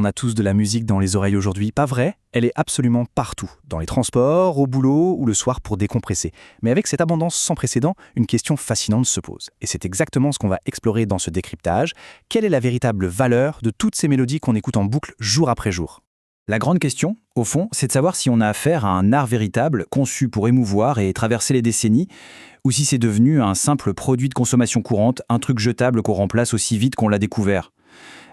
On a tous de la musique dans les oreilles aujourd'hui, pas vrai? Elle est absolument partout, dans les transports, au boulot ou le soir pour décompresser. Mais avec cette abondance sans précédent, une question fascinante se pose. Et c'est exactement ce qu'on va explorer dans ce décryptage. Quelle est la véritable valeur de toutes ces mélodies qu'on écoute en boucle jour après jour? La grande question, au fond, c'est de savoir si on a affaire à un art véritable, conçu pour émouvoir et traverser les décennies, ou si c'est devenu un simple produit de consommation courante, un truc jetable qu'on remplace aussi vite qu'on l'a découvert.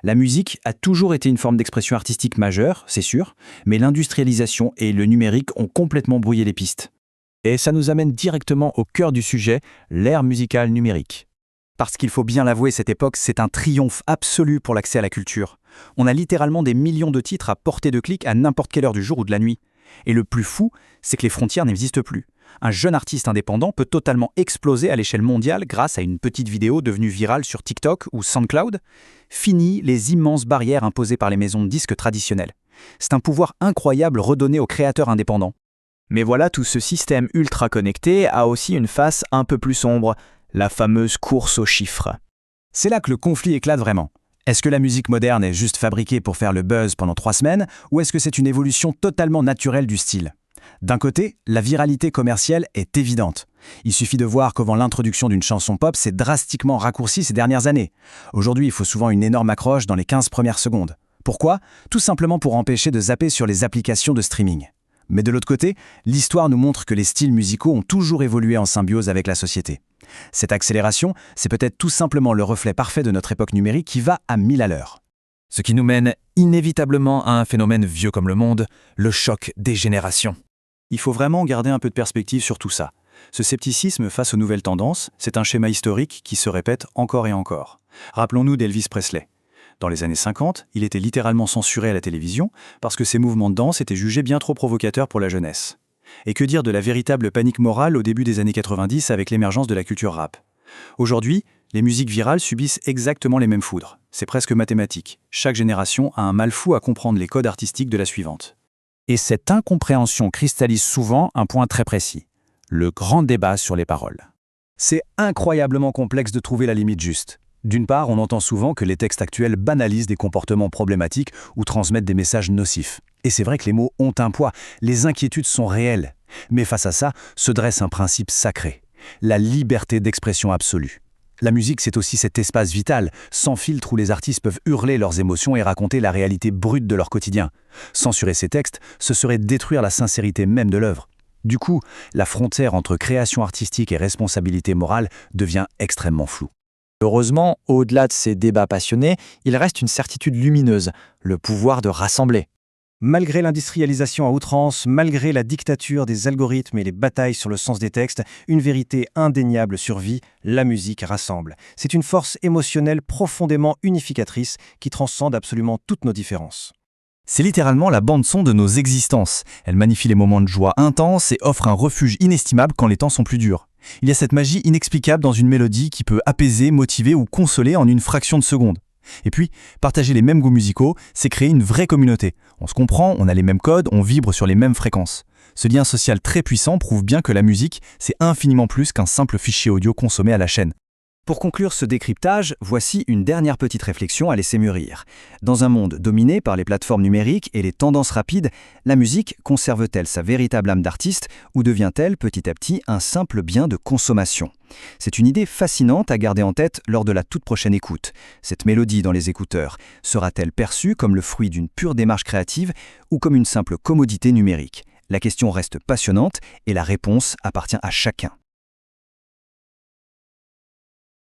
La musique a toujours été une forme d'expression artistique majeure, c'est sûr, mais l'industrialisation et le numérique ont complètement brouillé les pistes. Et ça nous amène directement au cœur du sujet, l'ère musicale numérique. Parce qu'il faut bien l'avouer, cette époque, c'est un triomphe absolu pour l'accès à la culture. On a littéralement des millions de titres à portée de clic à n'importe quelle heure du jour ou de la nuit. Et le plus fou, c'est que les frontières n'existent plus. Un jeune artiste indépendant peut totalement exploser à l'échelle mondiale grâce à une petite vidéo devenue virale sur TikTok ou SoundCloud. Fini les immenses barrières imposées par les maisons de disques traditionnelles. C'est un pouvoir incroyable redonné aux créateurs indépendants. Mais voilà, tout ce système ultra connecté a aussi une face un peu plus sombre, la fameuse course aux chiffres. C'est là que le conflit éclate vraiment. Est-ce que la musique moderne est juste fabriquée pour faire le buzz pendant 3 semaines, ou est-ce que c'est une évolution totalement naturelle du style ? D'un côté, la viralité commerciale est évidente. Il suffit de voir comment l'introduction d'une chanson pop s'est drastiquement raccourcie ces dernières années. Aujourd'hui, il faut souvent une énorme accroche dans les 15 premières secondes. Pourquoi ? Tout simplement pour empêcher de zapper sur les applications de streaming. Mais de l'autre côté, l'histoire nous montre que les styles musicaux ont toujours évolué en symbiose avec la société. Cette accélération, c'est peut-être tout simplement le reflet parfait de notre époque numérique qui va à 1000 à l'heure. Ce qui nous mène inévitablement à un phénomène vieux comme le monde, le choc des générations. Il faut vraiment garder un peu de perspective sur tout ça. Ce scepticisme face aux nouvelles tendances, c'est un schéma historique qui se répète encore et encore. Rappelons-nous d'Elvis Presley. Dans les années 50, il était littéralement censuré à la télévision parce que ses mouvements de danse étaient jugés bien trop provocateurs pour la jeunesse. Et que dire de la véritable panique morale au début des années 90 avec l'émergence de la culture rap. Aujourd'hui, les musiques virales subissent exactement les mêmes foudres. C'est presque mathématique. Chaque génération a un mal fou à comprendre les codes artistiques de la suivante. Et cette incompréhension cristallise souvent un point très précis, le grand débat sur les paroles. C'est incroyablement complexe de trouver la limite juste. D'une part, on entend souvent que les textes actuels banalisent des comportements problématiques ou transmettent des messages nocifs. Et c'est vrai que les mots ont un poids, les inquiétudes sont réelles. Mais face à ça, se dresse un principe sacré, la liberté d'expression absolue. La musique, c'est aussi cet espace vital, sans filtre où les artistes peuvent hurler leurs émotions et raconter la réalité brute de leur quotidien. Censurer ces textes, ce serait détruire la sincérité même de l'œuvre. Du coup, la frontière entre création artistique et responsabilité morale devient extrêmement floue. Heureusement, au-delà de ces débats passionnés, il reste une certitude lumineuse, le pouvoir de rassembler. Malgré l'industrialisation à outrance, malgré la dictature des algorithmes et les batailles sur le sens des textes, une vérité indéniable survit, la musique rassemble. C'est une force émotionnelle profondément unificatrice qui transcende absolument toutes nos différences. C'est littéralement la bande-son de nos existences. Elle magnifie les moments de joie intenses et offre un refuge inestimable quand les temps sont plus durs. Il y a cette magie inexplicable dans une mélodie qui peut apaiser, motiver ou consoler en une fraction de seconde. Et puis, partager les mêmes goûts musicaux, c'est créer une vraie communauté. On se comprend, on a les mêmes codes, on vibre sur les mêmes fréquences. Ce lien social très puissant prouve bien que la musique, c'est infiniment plus qu'un simple fichier audio consommé à la chaîne. Pour conclure ce décryptage, voici une dernière petite réflexion à laisser mûrir. Dans un monde dominé par les plateformes numériques et les tendances rapides, la musique conserve-t-elle sa véritable âme d'artiste ou devient-elle petit à petit un simple bien de consommation ? C'est une idée fascinante à garder en tête lors de la toute prochaine écoute. Cette mélodie dans les écouteurs sera-t-elle perçue comme le fruit d'une pure démarche créative ou comme une simple commodité numérique ? La question reste passionnante et la réponse appartient à chacun.